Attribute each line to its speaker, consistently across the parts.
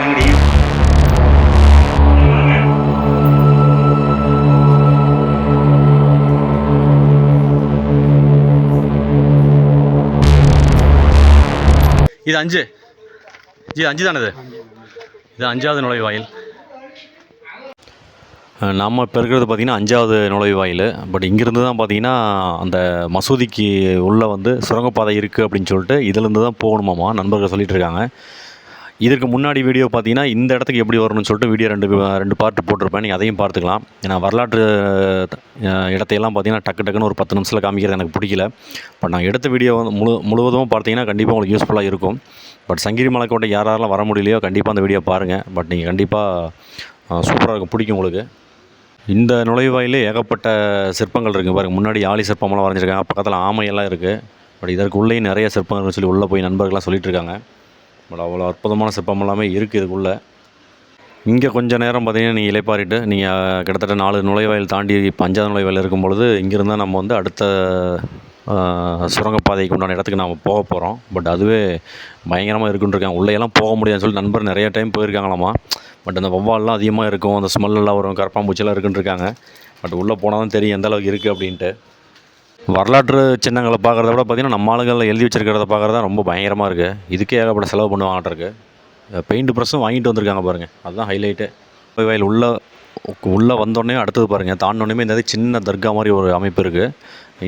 Speaker 1: வாங்கடி. இது 5 ஜி 5 தானே இது 5வது நுழைவாயில். நம்ம இப்போ இருக்கிறது பார்த்திங்கன்னா 5வது நுழைவாயில். பட் இங்கேருந்து தான் பார்த்திங்கன்னா அந்த மசூதிக்கு உள்ளே வந்து சுரங்கப்பாதை இருக்குது அப்படின்னு சொல்லிட்டு இதிலேருந்து தான் போகணுமாம்மா, நண்பர்கள் சொல்லிகிட்டு இருக்காங்க. இதுக்கு முன்னாடி வீடியோ பார்த்தீங்கன்னா இந்த இடத்துக்கு எப்படி வரணும்னு சொல்லிட்டு வீடியோ ரெண்டு பார்ட்டு போட்டிருப்பேன். நீங்கள் அதையும் பார்த்துக்கலாம். ஏன்னா வரலாற்று இடத்தையெல்லாம் பார்த்தீங்கன்னா டக்குன்னு ஒரு 10 நிமிஷத்தில் காமிக்கிறது எனக்கு பிடிக்கல. பட் நான் எடுத்த வீடியோ வந்து முழுவதும் பார்த்தீங்கன்னா கண்டிப்பாக உங்களுக்கு யூஸ்ஃபுல்லாக இருக்கும். பட் சங்கிரி மலைக்கோட்டை யாரெல்லாம் வர முடியலையோ கண்டிப்பாக அந்த வீடியோ பாருங்கள். பட் நீங்கள் கண்டிப்பாக சூப்பராக இருக்கும், பிடிக்கும் உங்களுக்கு. இந்த நுழைவாயிலே ஏகப்பட்ட சிற்பங்கள் இருக்குது பாருங்கள். முன்னாடி ஆளி சிற்பமெல்லாம் வரைஞ்சிருக்காங்க, பக்கத்தில் ஆமையெல்லாம் இருக்குது. பட் இதற்கு உள்ளேயும் நிறைய சிற்பங்கள்னு சொல்லி உள்ளே போய் நண்பர்கள்லாம் சொல்லிகிட்டு இருக்காங்க. பட் அவ்வளோ அற்புதமான சிற்பம் எல்லாமே இருக்குது இதுக்குள்ளே. இங்கே கொஞ்சம் நேரம் பார்த்தீங்கன்னா நீங்கள் இளைப்பாறிட்டு நீங்கள் கிட்டத்தட்ட 4 நுழைவாயில் தாண்டி இப்போ 5வது நுழைவாயில் இருக்கும்பொழுது இங்கேருந்தால் நம்ம வந்து அடுத்த சுரங்கப்பாதைக்கு உண்டான இடத்துக்கு நாம் போக போகிறோம். பட் அதுவே பயங்கரமாக இருக்குன்ட்ருக்காங்க. உள்ளேயெல்லாம் போக முடியாதுன்னு சொல்லி நண்பர் நிறைய டைம் போயிருக்காங்களாமா. பட் அந்த வௌவால்லாம் அதிகமாக இருக்கும், அந்த ஸ்மெல்லாம் வரும், கரப்பாம்பூச்சியெல்லாம் இருக்குன்ட்ருக்காங்க. பட் உள்ளே போனால் தான் தெரியும் எந்த அளவுக்கு இருக்குது அப்படின்ட்டு. வரலாற்று சின்னங்களை பார்க்குறத விட பார்த்திங்கன்னா நம்ம ஆளுங்களில் எழுதி வச்சுருக்கிறத பார்க்குறது தான் ரொம்ப பயங்கரமாக இருக்குது. இதுக்கே ஏகப்பட்ட செலவு பண்ணுவாங்கட்ருக்கு. பெயிண்ட் ப்ரெஸ்ஸும் வாங்கிட்டு வந்திருக்காங்க பாருங்கள், அதுதான் ஹைலைட்டு. கோயில் உள்ளே வந்தோடனே அடுத்தது பாருங்கள், தாண்டினோடனே இந்த சின்ன தர்கா மாதிரி ஒரு அமைப்பு இருக்குது.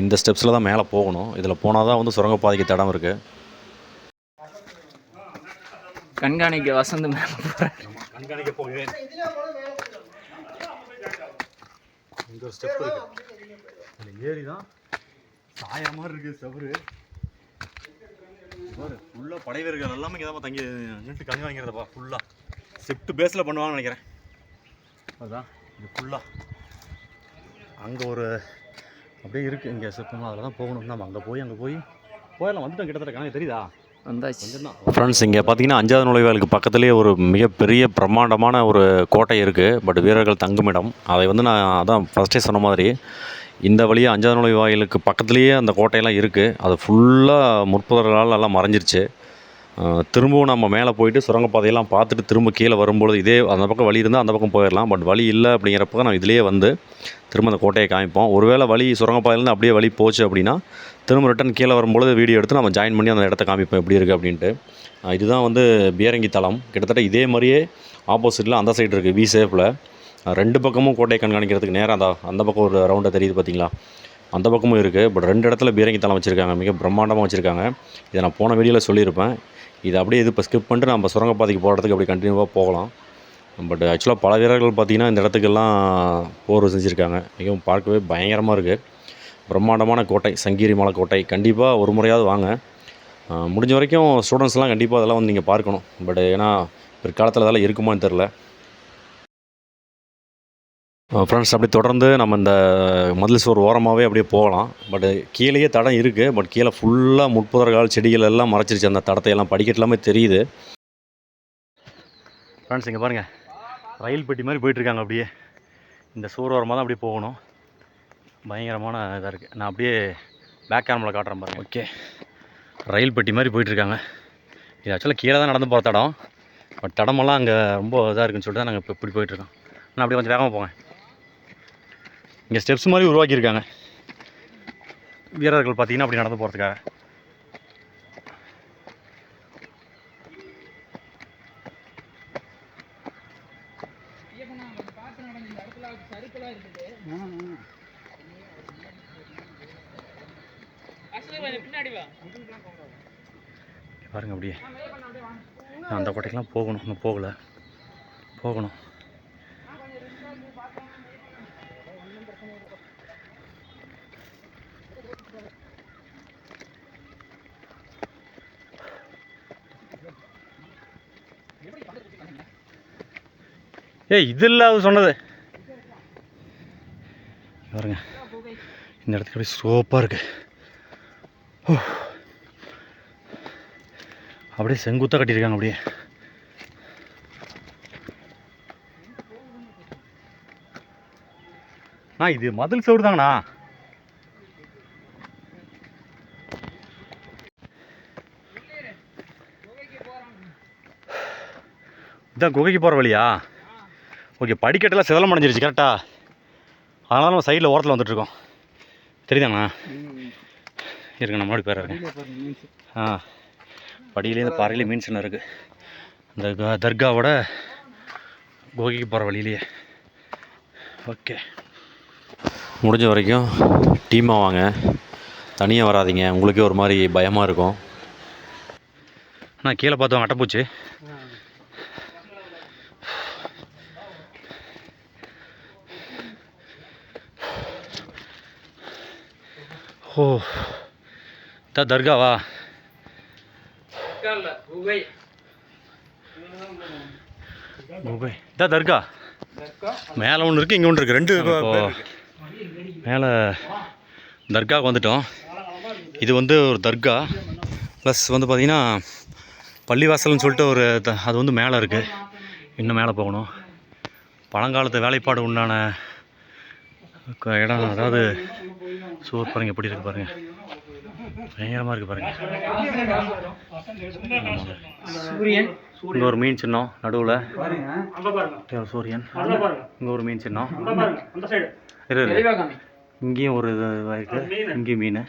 Speaker 1: இந்த ஸ்டெப்ஸில் தான் மேலே போகணும். இதில் போனால் தான் வந்து சுரங்கப்பாதைக்கு தடம் இருக்குது.
Speaker 2: கண்காணிக்க வசந்த மேலே
Speaker 1: கண்காணிக்க போகிறேன். இங்கே ஒரு ஸ்டெப் இருக்குது, அதில் ஏறி தான் சாய மாதிரி இருக்குது செவரு. ஃபுல்லாக படை வீரர்கள் எல்லாமே இங்கே தான் தங்கி நின்று கண்காணிக்கிறதப்பா. ஃபுல்லாக ஷிஃப்ட் பேஸில் பண்ணுவாங்கன்னு நினைக்கிறேன். அதுதான் இது ஃபுல்லாக அங்கே ஒரு அப்படியே இருக்குது இங்கே சிற்பம். அதில் தான் போகணும். நம்ம அங்கே போய் போயெல்லாம் வந்துட்டோம். கிட்டத்தட்ட கணக்கு தெரியுதா? ஃப்ரெண்ட்ஸ், இங்கே பார்த்தீங்கன்னா 5வது நுழைவாயிலுக்கு பக்கத்துலேயே ஒரு மிகப்பெரிய பிரம்மாண்டமான ஒரு கோட்டை இருக்குது. பட் வீரர்கள் தங்குமிடம். அதை வந்து நான் அதான் ஃபஸ்ட்டே சொன்ன மாதிரி இந்த வழியாக 5வது நுழைவாயிலுக்கு பக்கத்துலேயே அந்த கோட்டையெல்லாம் இருக்குது. அது ஃபுல்லாக முற்புதர்களால் எல்லாம் மறைஞ்சிருச்சு. திரும்பவும் நம்ம மேலே போயிட்டு சுரங்கப்பாதையெல்லாம் பார்த்துட்டு திரும்ப கீழே வரும்பொழுது இதே அந்த பக்கம் வழி இருந்தால் அந்த பக்கம் போயிடலாம். பட் வழி இல்லை அப்படிங்கிறப்ப நான் இதிலேயே வந்து திரும்ப அந்த கோட்டையை காமிப்போம். ஒருவேளை வழி சுரங்கப்பாதையிலேருந்து அப்படியே வழி போச்சு அப்படின்னா திரும்ப ரிட்டன் கீழே வரும்பொழுது வீடியோ எடுத்து நம்ம ஜாயின் பண்ணி அந்த இடத்த காமிப்போம் எப்படி இருக்குது அப்படின்ட்டு. இதுதான் வந்து பீரங்கி தளம். கிட்டத்தட்ட இதே மாதிரியே ஆப்போசிட்டில் அந்த சைடு இருக்குது, வி ஷேப்பில். 2 பக்கமும் கோட்டையை கண்காணிக்கிறதுக்கு நேரம் அந்த பக்கம் ஒரு ரவுண்டாக தெரியுது பார்த்தீங்களா, அந்த பக்கமும் இருக்குது. பட் 2 இடத்துல பீரங்கி தளம் வச்சுருக்காங்க, மிக பிரம்மாண்டமாக வச்சுருக்காங்க. இதை நான் போன வீடியோவில் சொல்லியிருப்பேன். இது அப்படியே இது இப்போ ஸ்கிப் பண்ணிட்டு நம்ம சுரங்கப்பாதைக்கு போகிறதுக்கு அப்படி கண்டினியூவாக போகலாம். பட் ஆக்சுவலாக பல வீரர்கள் பார்த்திங்கன்னா இந்த இடத்துக்கெல்லாம் போர் செஞ்சுருக்காங்க. மிகவும் பார்க்கவே பயங்கரமாக இருக்குது. பிரம்மாண்டமான கோட்டை, சங்கிரி மலை கோட்டை. கண்டிப்பாக ஒரு முறையாவது வாங்க. முடிஞ்ச வரைக்கும் ஸ்டூடெண்ட்ஸ்லாம் கண்டிப்பாக அதெல்லாம் வந்து நீங்கள் பார்க்கணும். பட் ஏன்னா பிற்காலத்தில் அதெல்லாம் இருக்குமான்னு தெரில. ஃப்ரெண்ட்ஸ், அப்படி தொடர்ந்து நம்ம இந்த மதில் சுவர் ஓரமாகவே அப்படியே போகலாம். பட் கீழேயே தடம் இருக்குது. பட் கீழே ஃபுல்லாக முட்புதர்கள் செடிகள் எல்லாம் மறைச்சிருச்சு. அந்த தடத்தை எல்லாம் படிக்கட்டு எல்லாமே தெரியுது. ஃப்ரெண்ட்ஸ், இங்கே பாருங்கள், ரயில் பெட்டி மாதிரி போயிட்டுருக்காங்க. அப்படியே இந்த சுவர் ஓரமாக தான் அப்படியே போகணும். பயங்கரமான இதாக இருக்குது. நான் அப்படியே பேக் கேமராவில் காட்டுறேன் பாருங்கள். ஓகே, ரயில் பெட்டி மாதிரி போயிட்டுருக்காங்க. இது ஆக்சுவலாக கீழே தான் நடந்து போகிற தடம். பட் தடமெல்லாம் அங்கே ரொம்ப இதாக இருக்குன்னு சொல்லிட்டு தான் நாங்கள் இப்போ இப்படி போயிட்டுருக்கோம். நான் அப்படியே கொஞ்சம் வேகமாக போங்க. இங்கே ஸ்டெப்ஸ் மாதிரி உருவாக்கியிருக்காங்க வீரர்கள் பார்த்தீங்கன்னா அப்படி நடந்து போகிறதுக்காக. பாருங்க, அப்படியே அந்த கோட்டைக்கெல்லாம் போகணும். இன்னும் போகணும். இது இல்லை அது சொன்னது பாருங்க. இந்த இடத்துக்கு அப்படியே சோப்பாக இருக்குது. அப்படியே செங்குத்தாக கட்டியிருக்காங்க. அப்படியே இது மதில் சவுடு தாங்கண்ணா. இதுதான் குகைக்கு போகிற வழியா? ஓகே, படிக்கட்டெல்லாம் சிதலம் அடைஞ்சிருச்சு கரெக்டாக. அதனால நம்ம சைடில் ஓரத்தில் வந்துட்டுருக்கோம். தெரியுதாண்ணா? இருக்கு, நம்ம பேர் இருக்கு. படியிலே இந்த பாறையிலே மீன் சின்ன இருக்குது. இந்த தர்காவோட குகைக்கு போகிற வழியிலேயே. ஓகே, முடிஞ்ச வரைக்கும் டீமாக வாங்க, தனியாக வராதிங்க. உங்களுக்கே ஒரு மாதிரி பயமாக இருக்கும். நான் கீழே பார்த்தோம் அட்டைப்பூச்சி. ஓ, தர்காவா? குகை இதான் தர்கா. மேலே ஒன்று இருக்குது, இங்கே ஒன்று இருக்குது. ரெண்டு மேலே தர்காவுக்கு வந்துட்டோம். இது வந்து ஒரு தர்கா ப்ளஸ் வந்து பார்த்திங்கன்னா பள்ளிவாசல்னு சொல்லிட்டு ஒரு அது வந்து மேலே இருக்குது. இன்னும் மேலே போகணும். பழங்காலத்து வேலைப்பாடு உண்டான இடம். அதாவது சூர் பாருங்கள் எப்படி இருக்குது பாருங்கள், பயங்கரமாக இருக்குது பாருங்கள். இங்கே ஒரு மீன் சின்னம் நடுவில், சூரியன். இங்கே ஒரு மீன் சின்னம், இங்கேயும் ஒரு இதுவாக இருக்குது, இங்கேயும் மீன்.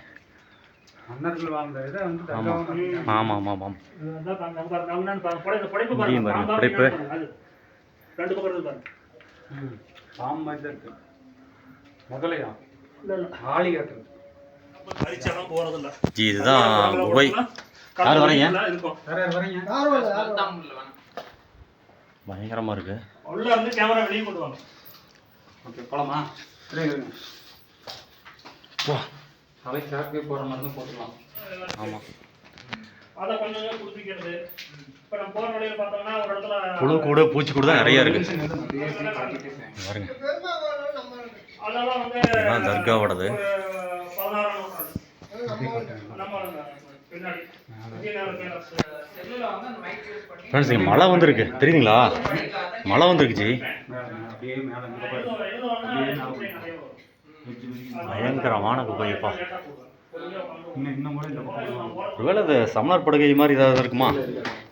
Speaker 1: ஆமாம் ஆமாம் ஆமாம் ஆமாம். இங்கேயும் பாருங்கள் படைப்பு. ஜி இதுதான் குகை. யார் வரீங்க? பயங்கரமாக இருக்கு. ஆமாம், புழு கூட பூச்சி கூட தான் நிறைய இருக்கு பாருங்க. இதுதான் தர்காவோடது. ஃப்ரெண்ட்ஸ், இங்கே மழை வந்துருக்கு தெரியுதுங்களா? மழை வந்துருக்கு ஜி. பயங்கரமான குகைப்பா. ஒருவேளை அது சமணர் படுகை மாதிரி ஏதாவது இருக்குமா?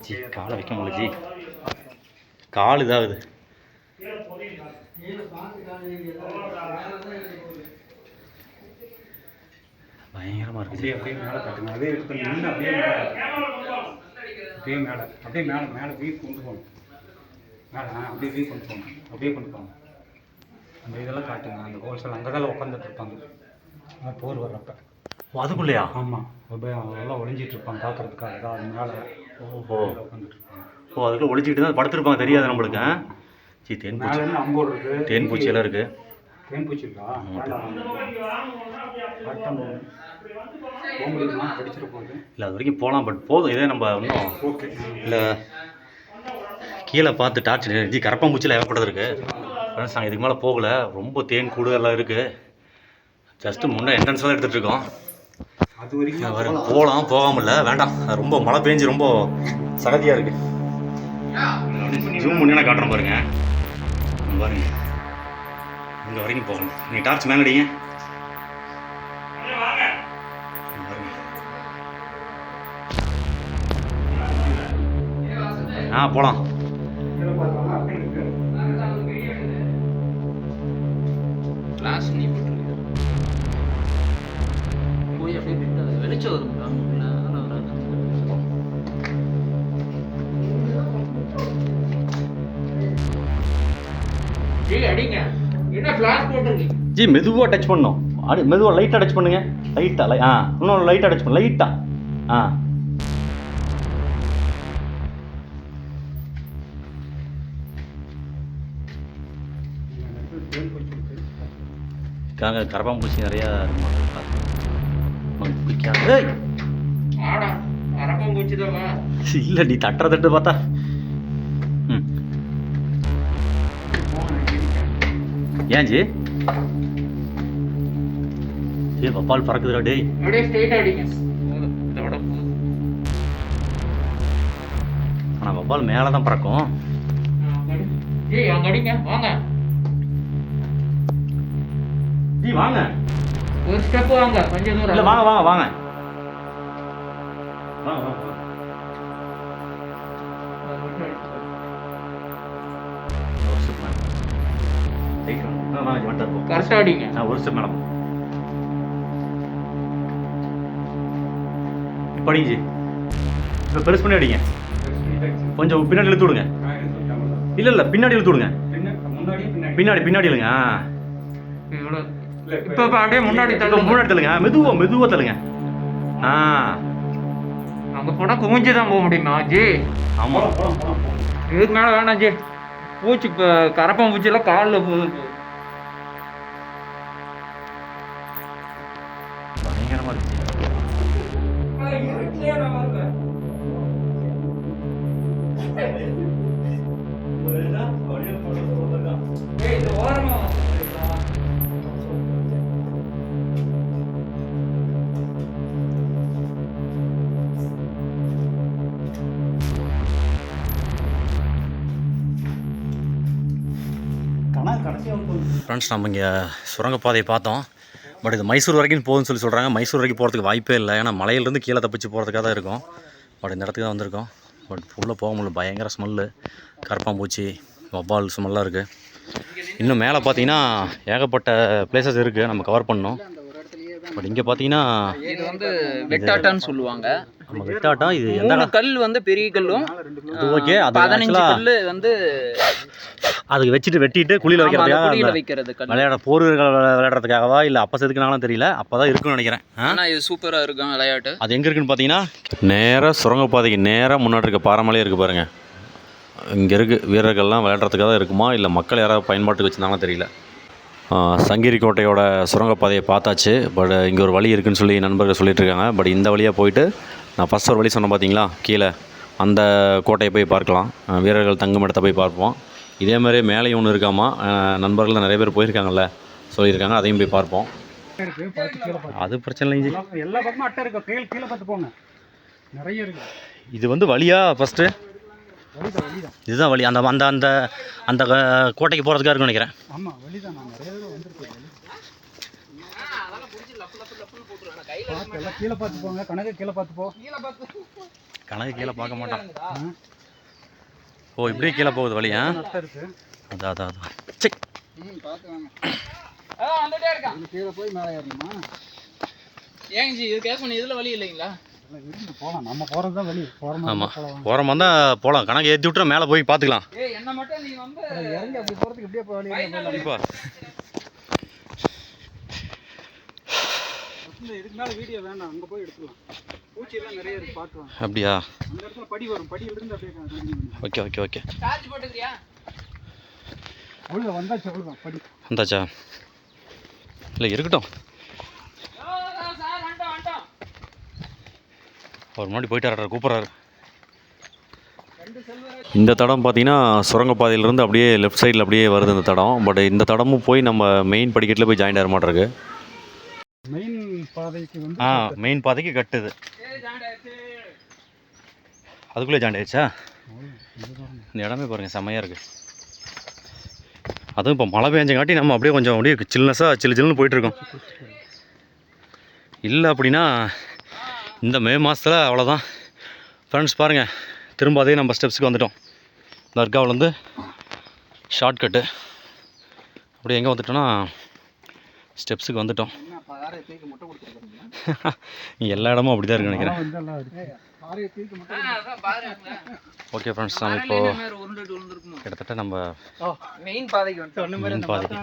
Speaker 1: ஜி காலை வைக்க முடியல ஜி, கால் இதாகுது. பயங்கரமாக இருக்குது. அப்படியே மேலே காட்டுங்க. அதே இடத்துல நின்று அப்படியே மேலே அப்படியே மேலே மேலே வீக் கொண்டு போகணும். மேலே அப்படியே வீக் கொண்டு போகணும். அப்படியே கொண்டு போகணும். அந்த இதெல்லாம் காட்டுங்க. அந்த ஹோல்சேல் அங்கே தான் உட்காந்துட்டு இருப்பாங்க போர் வர்றப்ப. அதுக்குள்ளையா? ஆமாம், அதெல்லாம் ஒளிஞ்சிட்டு இருப்பாங்க பார்க்குறதுக்காக தான். அது மேலே உட்காந்துட்டு இருப்பாங்க. ஓ, அதுக்குள்ளே ஒளிஞ்சிக்கிட்டு தான் படுத்துருப்பாங்க, தெரியாது நம்மளுக்கு. சரி, தேன்பூச்சி அம்போடு இருக்குது, தேன்பூச்சி எல்லாம் இருக்குது. தேன்பூச்சி இருக்கா? இல்லை, அது வரைக்கும் போகலாம். பட் போதும், இதே நம்ம இன்னும் இல்லை கீழே பார்த்து டார்ச் ஜி கரப்பாம்பூச்சியில் ஏகப்பட்டது இருக்குது. ஃப்ரெண்ட்ஸ், நாங்கள் இதுக்கு மேலே போகலை. ரொம்ப தேன் கூடு எல்லாம் இருக்குது. ஜஸ்ட்டு முன்னே என்ட்ரன்ஸ் தான் எடுத்துகிட்டு இருக்கோம். அது வரைக்கும் போகலாம், போகாமல் இல்லை, வேண்டாம். ரொம்ப மழை பெஞ்சு ரொம்ப சகதியாக இருக்குது. ஜூம் பண்ணி நான் காட்டுறேன் பாருங்க. பாருங்க, இங்கே வரைக்கும் போகணும். நீங்கள் டார்ச் மேலே அடிங்க. போகலாம். வெளிச்சம் வரும். ஜி மெதுவாக டச் பண்ணணும். மெதுவாக லைட்டாக டச் பண்ணுங்க. லைட்டாக இன்னும் லைட்டாக டச் பண்ணு. லைட்டாக கரப்பாம்பூச்சி நிறையா இல்லை, நீ தட்டுற தட்டு பார்த்தா. ஏன் ஜி வப்பால் பறக்குதுடா டேய். ஆனால் வப்பால் மேலே தான் பறக்கும். ஜி வாங்க, ஒரு ஸ்டெப் வாங்க, கொஞ்சம் தூரம். இல்லை வாங்க வாங்க வாங்க வாங்க.
Speaker 2: கரெக்டாக அடிங்க.
Speaker 1: ஒரு ஸ்டெப் மேடம் படிங்க. இப்போ பெருசு பண்ணி அடிங்க. கொஞ்சம் பின்னாடி இழுத்து விடுங்க. இல்லை பின்னாடி இழுத்து விடுங்க. பின்னாடி இல்லைங்க.
Speaker 2: இப்போ அப்படியே முன்னாடி
Speaker 1: தள்ளுங்க. மெதுவாக தள்ளுங்க.
Speaker 2: அங்கே போனால் குமிஞ்சு தான் போக முடியுமா ஜி?
Speaker 1: ஆமாம்,
Speaker 2: இதுக்கு மேலே வேணாம் ஜி. பூச்சி இப்போ கரப்பான் பூச்சியெல்லாம் காலில் போகுது.
Speaker 1: பயங்கரமாக இருந்துச்சு. ஃப்ரெண்ட்ஸ், நம்ம இங்கே சுரங்கப்பாதையை பார்த்தோம். பட் இது மைசூர் வரைக்கும் போகுதுன்னு சொல்கிறாங்க. மைசூர் வரைக்கும் போகிறதுக்கு வாய்ப்பே இல்லை. ஏன்னா மலையிலேருந்து கீழே தப்பிச்சு போகிறதுக்காக தான் இருக்கும். பட் இந்த இடத்துக்கு தான் வந்திருக்கோம். பட் உள்ளே போக முடியல. பயங்கர ஸ்மெல்லு, கரப்பாம்பூச்சி, வவ்வால் ஸ்மெல்லாம் இருக்குது. இன்னும் மேலே பார்த்தீங்கன்னா ஏகப்பட்ட பிளேசஸ் இருக்குது நம்ம கவர் பண்ணோம். பட் இங்கே பார்த்தீங்கன்னா
Speaker 2: இது வந்து வெட்டாட்டான்னு சொல்லுவாங்க.
Speaker 1: நம்ம வெட்டாட்டா. இது எந்த
Speaker 2: கல் வந்து பெரிய கல்லும்
Speaker 1: ஓகே. அது
Speaker 2: 15 கல் வந்து
Speaker 1: அதுக்கு வச்சுட்டு வெட்டிட்டு குழியில்
Speaker 2: வைக்கிறது.
Speaker 1: விளையாடுறதுக்காகவா இல்லை அப்போ செதுக்குனாலும் தெரியல. அப்போ தான் இருக்குன்னு நினைக்கிறேன்.
Speaker 2: ஆனால் இது சூப்பராக இருக்கும் விளையாட்டு.
Speaker 1: அது எங்கே இருக்குன்னு பார்த்தீங்கன்னா நேராக சுரங்கப்பாதைக்கு நேராக முன்னாடி இருக்க பாறைமலையே இருக்குது பாருங்கள். இங்கே இருக்குது. வீரர்கள்லாம் விளையாடுறதுக்காக தான் இருக்குமா இல்லை மக்கள் யாராவது பயன்பாட்டுக்கு வச்சுருந்தாலும் தெரியல. சங்கிரி கோட்டையோட சுரங்கப்பாதையை பார்த்தாச்சு. பட் இங்கே ஒரு வழி இருக்குதுன்னு சொல்லி நண்பர்கள் சொல்லிட்டு இருக்காங்க. பட் இந்த வழியாக போயிட்டு நான் ஃபஸ்ட் ஒரு வழி சொன்னேன் பார்த்தீங்களா, கீழே அந்த கோட்டையை போய் பார்க்கலாம். வீரர்கள் தங்கும் இடத்த போய் பார்ப்போம். இதே மாதிரி மேலேயும் ஒன்று இருக்காமா. நண்பர்கள் நிறைய பேர் போயிருக்காங்கல்ல, சொல்லியிருக்காங்க. அதையும் போய் பார்ப்போம். அது பிரச்சனை இல்லைங்க.
Speaker 3: எல்லா பக்கமும் அட்டை இருக்கு. கீழே பார்த்து போங்க, நிறைய இருக்கு.
Speaker 1: இது வந்து வழியா ஃபஸ்ட்டு இதுதான் வழி. அந்த அந்த அந்த அந்த கோட்டைக்கு போகிறதுக்காக இருக்குன்னு நினைக்கிறேன்.
Speaker 3: ஆமாம், வழிதான். நான் நிறைய தடவை வந்திருக்கேன். எல்லாம் கீழே பார்த்து போங்க. கணக்கு கீழே பார்த்து போ.
Speaker 1: கணக்கு கீழே பார்க்க மாட்டான். ஓ, இப்படியே கீழே போகுது வழியா? அதான் அதான் அதான். சரி,
Speaker 3: கீழே போய் மேலே ஏறணுமா?
Speaker 2: ஏங்க ஜி, இது கேஸ் பண்ணி இதில் வழி இல்லைங்களா?
Speaker 3: போகலாம். நம்ம போகிறது தான் வழி.
Speaker 1: ஆமாம், போகிறோம் வந்தால் போகலாம். கணக்கு ஏற்றி விட்டுறோம், மேலே போய் பார்த்துக்கலாம்.
Speaker 2: என்ன மட்டும் நீ வந்து
Speaker 3: இறங்கி அப்படி போகிறதுக்கு இப்படியே போய் இதுக்கு மேலே வீடியோ வேண்டாம். அங்கே போய் எடுத்துக்கலாம். பூச்சியெல்லாம் நிறைய இருக்கு, பார்க்கலாம்.
Speaker 1: அப்படியா?
Speaker 3: அந்த இடத்துல படி வரும். படியிலிருந்து அப்படியே
Speaker 1: ஓகே ஓகே ஓகே.
Speaker 2: சார்ஜ் போட்டுக்கிறியா?
Speaker 3: அவ்வளோ வந்தாச்சு. அவ்வளோதான் படி
Speaker 1: வந்தாச்சா? இல்லை இருக்கட்டும். ஒரு முன்னாடி போயிட்டு கூப்பிட்றாரு. இந்த தடம் பார்த்தீங்கன்னா சுரங்கப்பாதையிலேருந்து அப்படியே லெஃப்ட் சைடில் அப்படியே வருது இந்த தடம். பட் இந்த தடமும் போய் நம்ம மெயின் படிக்கட்டில் போய் ஜாயின் ஆகிற மாட்டிருக்கு.
Speaker 3: மெயின் பாதைக்கு வந்து
Speaker 1: மெயின் பாதைக்கு கட்டுது. அதுக்குள்ளே ஜாயின் ஆயிடுச்சா? இந்த இடமே பாருங்கள், செம்மையாக இருக்குது. அதுவும் இப்போ மழை பெஞ்சங்காட்டி நம்ம அப்படியே கொஞ்சம் அப்படியே சில்னஸாக சில்லுன்னு போயிட்டுருக்கோம். இல்லை அப்படின்னா இந்த மே மாதத்தில் அவ்வளோதான். ஃப்ரெண்ட்ஸ் பாருங்கள், திரும்ப அதே நம்ம ஸ்டெப்ஸுக்கு வந்துட்டோம். தர்காவிலேருந்து ஷார்ட்கட்டு அப்படியே எங்கே வந்துட்டோன்னா ஸ்டெப்ஸுக்கு வந்துட்டோம். எல்லா இடமும் அப்படி தான் இருக்குன்னு நினைக்கிறேன். ஓகே ஃப்ரெண்ட்ஸ், நம்ம இப்போது கிட்டத்தட்ட நம்ம
Speaker 2: மெயின் பாதைக்கு
Speaker 1: மெயின் பாதைக்கு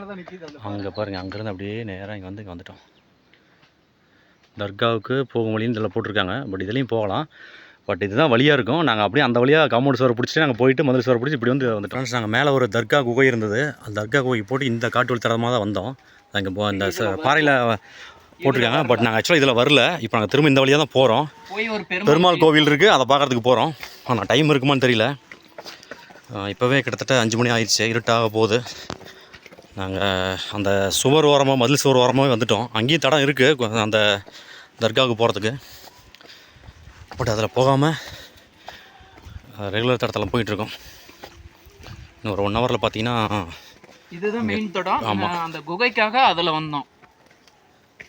Speaker 1: அங்கே பாருங்கள், அங்கேருந்து அப்படியே நேராக இங்கே வந்துட்டோம். தர்காவுக்கு போகும் வழின்னு இதில் போட்டிருக்காங்க. பட் இதுலேயும் போகலாம். பட் இதுதான் வழியாக இருக்கும். நாங்கள் அப்படியே அந்த வழியாக காம்பவுண்ட் சுவரை பிடிச்சிட்டு நாங்கள் போயிட்டு மதுரை சுவரை பிடிச்சி இப்படி வந்துட்டோம். ஃப்ரெண்ட்ஸ், நாங்கள் மேலே ஒரு தர்கா குகை இருந்தது. அந்த தர்கா குகைக்கு போட்டு இந்த காட்டு வழி தடமாக தான் வந்தோம். அங்கே இந்த பாறையில் போட்டிருக்காங்க. பட் நாங்கள் ஆக்சுவலாக இதில் வரல. இப்போ நாங்கள் திரும்ப இந்த வழியாக தான் போகிறோம். பெருமாள் கோவில் இருக்குது, அதை பார்க்குறதுக்கு போகிறோம். ஆனால் டைம் இருக்குமான்னு தெரியல. இப்போவே கிட்டத்தட்ட 5 மணி ஆயிடுச்சு, இருட்டாக போகுது. நாங்கள் அந்த சுவர் ஓரமாக, மதில் சுவர் ஓரமாகவே வந்துட்டோம். அங்கேயும் தடம் இருக்குது அந்த தர்காவுக்கு போகிறதுக்கு. பட் அதில் போகாமல் ரெகுலர் தடத்தில் போயிட்டுருக்கோம். இன்னும் ஒரு 1 ஹவரில் பார்த்தீங்கன்னா
Speaker 2: இதுதான் மெயின் தடம். ஆமாம், அந்த குகைக்காக அதில் வந்தோம்.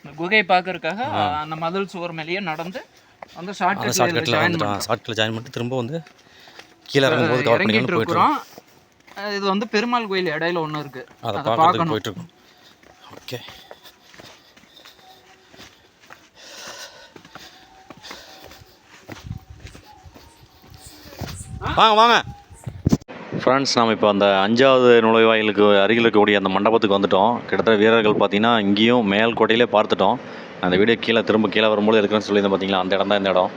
Speaker 2: இந்த குகை பார்க்கறதுக்காக அந்த மதில் சுவர் மேலேயே நடந்து அந்த ஷார்ட்கட்டில்
Speaker 1: வந்துட்டோம். ஷார்ட்கட்டில் ஜாயின் பண்ணிட்டு திரும்ப வந்து கீழே இறங்கும்போது கவர் பண்ணிட்டு போயிட்டுருக்கோம்.
Speaker 2: இது வந்து பெருமாள் கோயில் இடையில ஒன்று இருக்கு,
Speaker 1: அதை
Speaker 2: அதை
Speaker 1: பார்க்கறதுக்கு
Speaker 2: பார்க்கணும்.
Speaker 1: போயிட்டு இருக்கோம். ஓகே, வாங்க வாங்க ஃப்ரெண்ட்ஸ். நம்ம இப்போ அந்த 5வது நுழைவாயிலுக்கு அருகில் இருக்கக்கூடிய அந்த மண்டபத்துக்கு வந்துட்டோம். கிட்டத்தட்ட வீரர்கள் பார்த்தீங்கன்னா இங்கேயும் மேல் கோட்டையிலே பார்த்துட்டோம். அந்த வீடியோ கீழே வரும்போது இருக்கிறேன்னு சொல்லியிருந்தேன் பார்த்தீங்களா, அந்த இடம் தான் இந்த இடம்.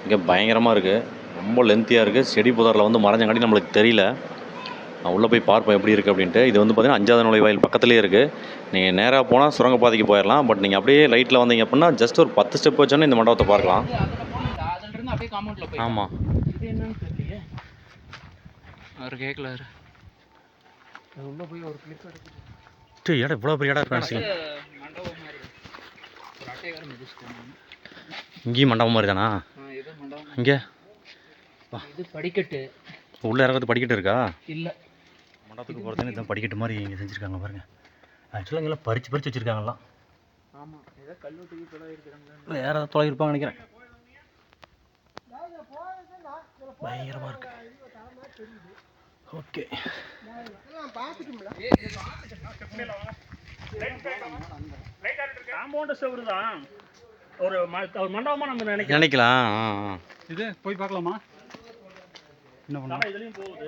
Speaker 1: இங்கே பயங்கரமாக இருக்குது, ரொம்ப லென்த்தியாக இருக்குது. செடி புதரில் வந்து மறைஞ்சங்காட்டி நம்மளுக்கு தெரியல. நான் உள்ளே போய் பார்ப்பேன் எப்படி இருக்குது அப்படின்ட்டு. இது வந்து பார்த்தீங்கன்னா 5வது நுழைவாயில் பக்கத்துலேயே இருக்குது. நீங்கள் நேராக போனால் சுரங்கப்பாதைக்கு போயிடலாம். பட் நீங்கள் அப்படியே லைட்டில் வந்தீங்க அப்படின்னா ஜஸ்ட் ஒரு 10 ஸ்டெப் வச்சோன்னே இந்த மண்டபத்தை பார்க்கலாம்.
Speaker 2: அதுல இருந்து அப்படியே காம்பவுண்ட்ல போய்.
Speaker 1: ஆமாம்,
Speaker 2: இது என்னன்னு தெரியலையே, அவர் கேட்கலாரு. உள்ள போய் ஒரு கிளிப் எடுத்து
Speaker 1: இடம் இவ்வளோ பெரிய இடம் இருக்கு.
Speaker 2: மண்டபம் மாதிரி ஒரு அட்டைகாரம் மிதிச்சிட்டாங்க.
Speaker 1: இங்கேயும் மண்டபம் மாதிரி தானா?
Speaker 2: இது மண்டபம்.
Speaker 1: இங்கே
Speaker 2: இது படிக்கட்டு.
Speaker 1: உள்ளே இறங்கிறது படிக்கட்டு இருக்கா?
Speaker 2: இல்லை,
Speaker 1: மண்டபத்துக்கு போகிறதுன்னு இதான் படிக்கட்டு மாதிரி இங்கே செஞ்சுருக்காங்க பாருங்கள். ஆக்சுவலாக இங்கெல்லாம் பறித்து வச்சுருக்காங்கலாம்.
Speaker 2: ஆமாம், ஏதோ கல்லூட்டுக்கு தொலையிருக்கிறாங்க,
Speaker 1: வேறு ஏதாவது தொலையிருப்பாங்க நினைக்கிறேன். பயங்கரமாக இருக்கு. ஓகே,
Speaker 3: காம்பவுண்ட் செவரு தான் ஒரு மண்டபமாக நம்ம
Speaker 1: நினைக்கலாம்.
Speaker 3: இது போய் பார்க்கலாமா? என்ன பண்ணலாம்? இதுலேயும் போகுது.